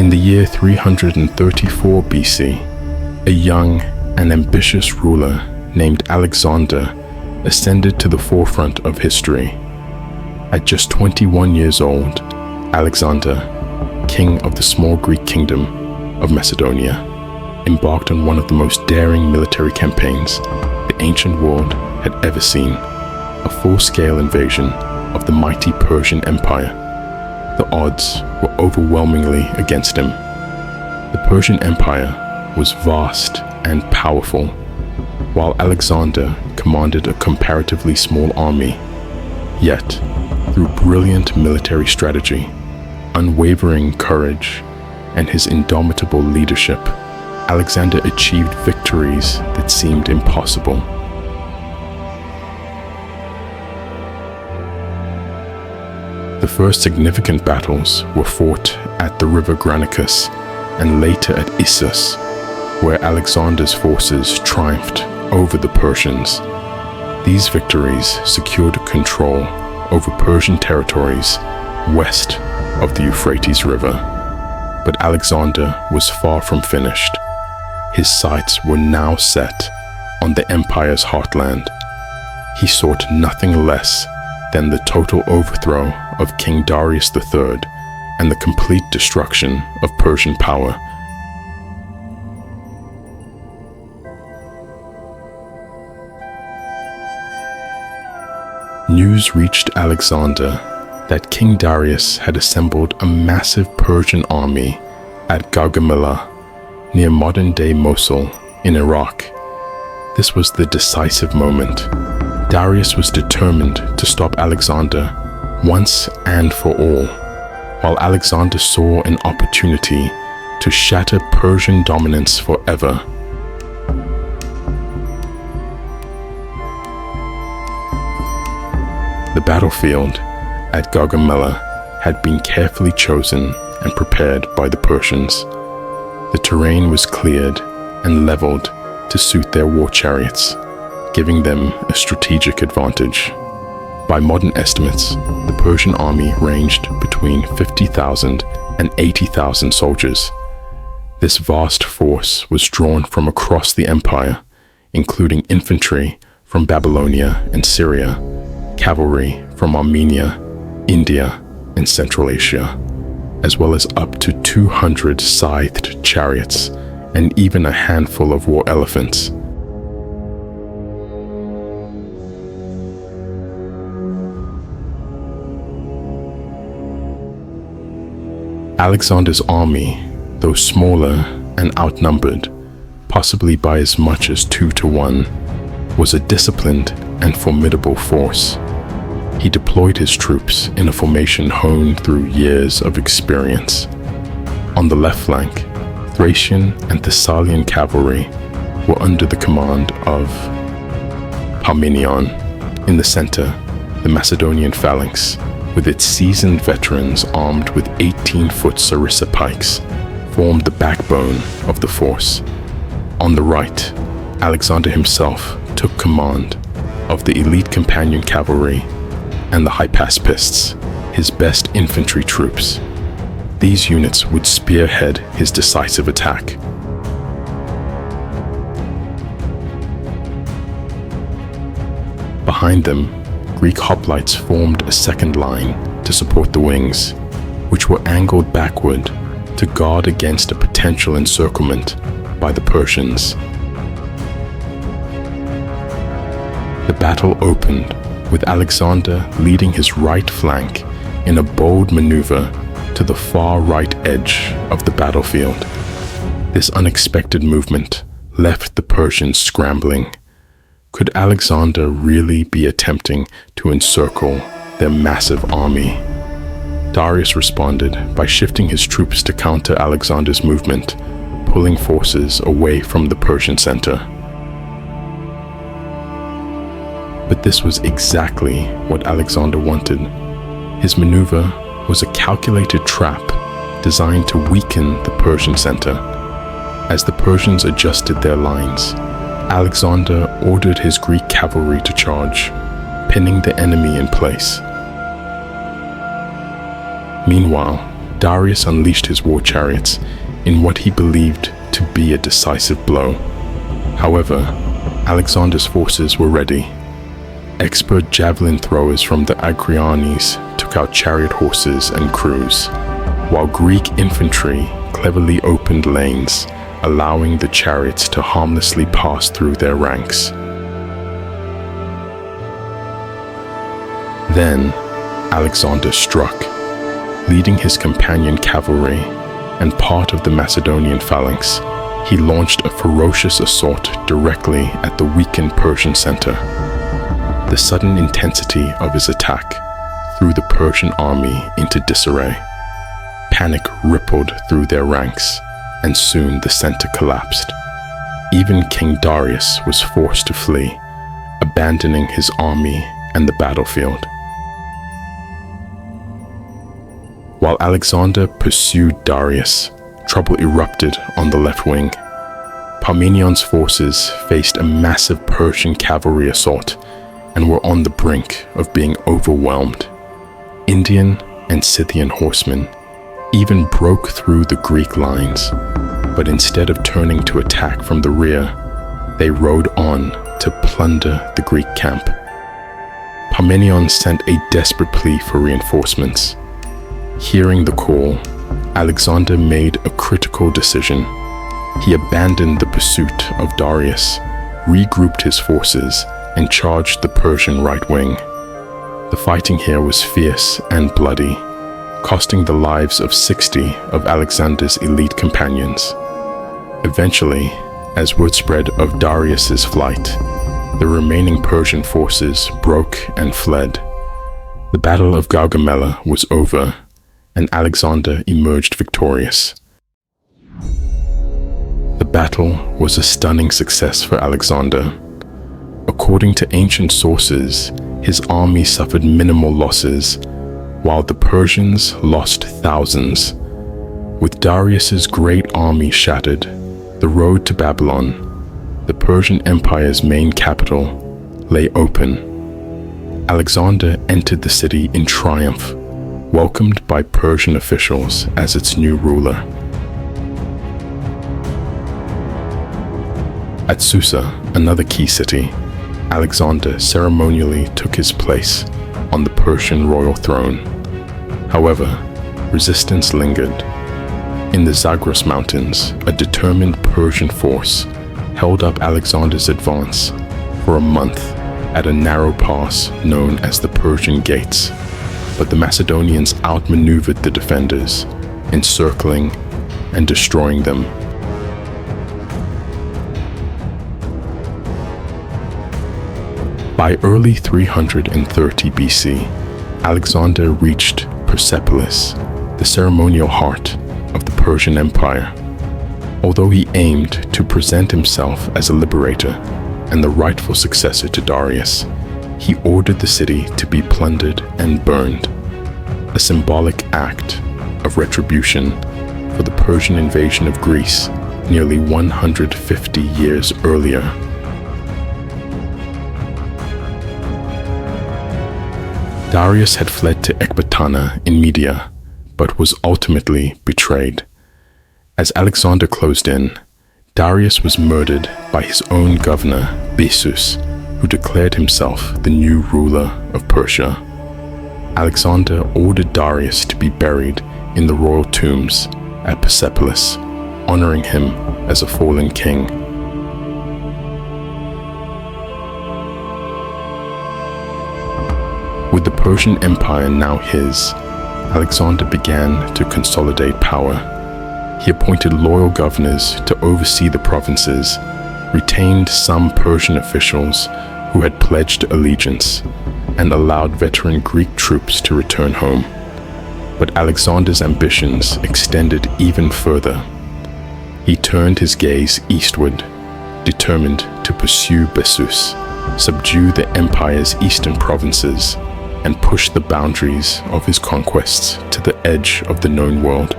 In the year 334 BC, a young and ambitious ruler named Alexander ascended to the forefront of history. At just 21 years old, Alexander, king of the small Greek kingdom of Macedonia, embarked on one of the most daring military campaigns the ancient world had ever seen, a full-scale invasion of the mighty Persian Empire. The odds were overwhelmingly against him. The Persian Empire was vast and powerful, while Alexander commanded a comparatively small army. Yet, through brilliant military strategy, unwavering courage, and his indomitable leadership, Alexander achieved victories that seemed impossible. The first significant battles were fought at the River Granicus and later at Issus, where Alexander's forces triumphed over the Persians. These victories secured control over Persian territories west of the Euphrates River. But Alexander was far from finished. His sights were now set on the empire's heartland. He sought nothing less than the total overthrow of King Darius III and the complete destruction of Persian power. News reached Alexander that King Darius had assembled a massive Persian army at Gaugamela, near modern-day Mosul in Iraq. This was the decisive moment. Darius was determined to stop Alexander once and for all, while Alexander saw an opportunity to shatter Persian dominance forever. The battlefield at Gaugamela had been carefully chosen and prepared by the Persians. The terrain was cleared and leveled to suit their war chariots, giving them a strategic advantage. By modern estimates, the Persian army ranged between 50,000 and 80,000 soldiers. This vast force was drawn from across the empire, including infantry from Babylonia and Syria, cavalry from Armenia, India, and Central Asia, as well as up to 200 scythed chariots and even a handful of war elephants. Alexander's army, though smaller and outnumbered, possibly by as much as 2-1, was a disciplined and formidable force. He deployed his troops in a formation honed through years of experience. On the left flank, Thracian and Thessalian cavalry were under the command of Parmenion. In the center, the Macedonian phalanx, with its seasoned veterans armed with 18-foot sarissa pikes, formed the backbone of the force. On the right, Alexander himself took command of the elite companion cavalry and the hypaspists, his best infantry troops. These units would spearhead his decisive attack. Behind them, Greek hoplites formed a second line to support the wings, which were angled backward to guard against a potential encirclement by the Persians. The battle opened with Alexander leading his right flank in a bold maneuver to the far right edge of the battlefield. This unexpected movement left the Persians scrambling. Could Alexander really be attempting to encircle their massive army? Darius responded by shifting his troops to counter Alexander's movement, pulling forces away from the Persian center. But this was exactly what Alexander wanted. His maneuver was a calculated trap designed to weaken the Persian center. As the Persians adjusted their lines, Alexander ordered his Greek cavalry to charge, pinning the enemy in place. Meanwhile, Darius unleashed his war chariots in what he believed to be a decisive blow. However, Alexander's forces were ready. Expert javelin throwers from the Agrianes took out chariot horses and crews, while Greek infantry cleverly opened lanes, allowing the chariots to harmlessly pass through their ranks. Then, Alexander struck, leading his companion cavalry and part of the Macedonian phalanx. He launched a ferocious assault directly at the weakened Persian center. The sudden intensity of his attack threw the Persian army into disarray. Panic rippled through their ranks, and soon the center collapsed. Even King Darius was forced to flee, abandoning his army and the battlefield. While Alexander pursued Darius, trouble erupted on the left wing. Parmenion's forces faced a massive Persian cavalry assault and were on the brink of being overwhelmed. Indian and Scythian horsemen even broke through the Greek lines, but instead of turning to attack from the rear, they rode on to plunder the Greek camp. Parmenion sent a desperate plea for reinforcements. Hearing the call, Alexander made a critical decision. He abandoned the pursuit of Darius, regrouped his forces, and charged the Persian right wing. The fighting here was fierce and bloody, costing the lives of 60 of Alexander's elite companions. Eventually, as word spread of Darius's flight, the remaining Persian forces broke and fled. The Battle of Gaugamela was over, and Alexander emerged victorious. The battle was a stunning success for Alexander. According to ancient sources, his army suffered minimal losses, while the Persians lost thousands. With Darius's great army shattered, the road to Babylon, the Persian Empire's main capital, lay open. Alexander entered the city in triumph, welcomed by Persian officials as its new ruler. At Susa, another key city, Alexander ceremonially took his place on the Persian royal throne. However, resistance lingered. In the Zagros Mountains, a determined Persian force held up Alexander's advance for a month at a narrow pass known as the Persian Gates. But the Macedonians outmaneuvered the defenders, encircling and destroying them. By early 330 BC, Alexander reached Persepolis, the ceremonial heart of the Persian Empire. Although he aimed to present himself as a liberator and the rightful successor to Darius, he ordered the city to be plundered and burned, a symbolic act of retribution for the Persian invasion of Greece nearly 150 years earlier. Darius had fled to Ecbatana in Media, but was ultimately betrayed. As Alexander closed in, Darius was murdered by his own governor, Bessus, who declared himself the new ruler of Persia. Alexander ordered Darius to be buried in the royal tombs at Persepolis, honoring him as a fallen king. With the Persian Empire now his, Alexander began to consolidate power. He appointed loyal governors to oversee the provinces, retained some Persian officials who had pledged allegiance, and allowed veteran Greek troops to return home. But Alexander's ambitions extended even further. He turned his gaze eastward, determined to pursue Bessus, subdue the empire's eastern provinces, and push the boundaries of his conquests to the edge of the known world.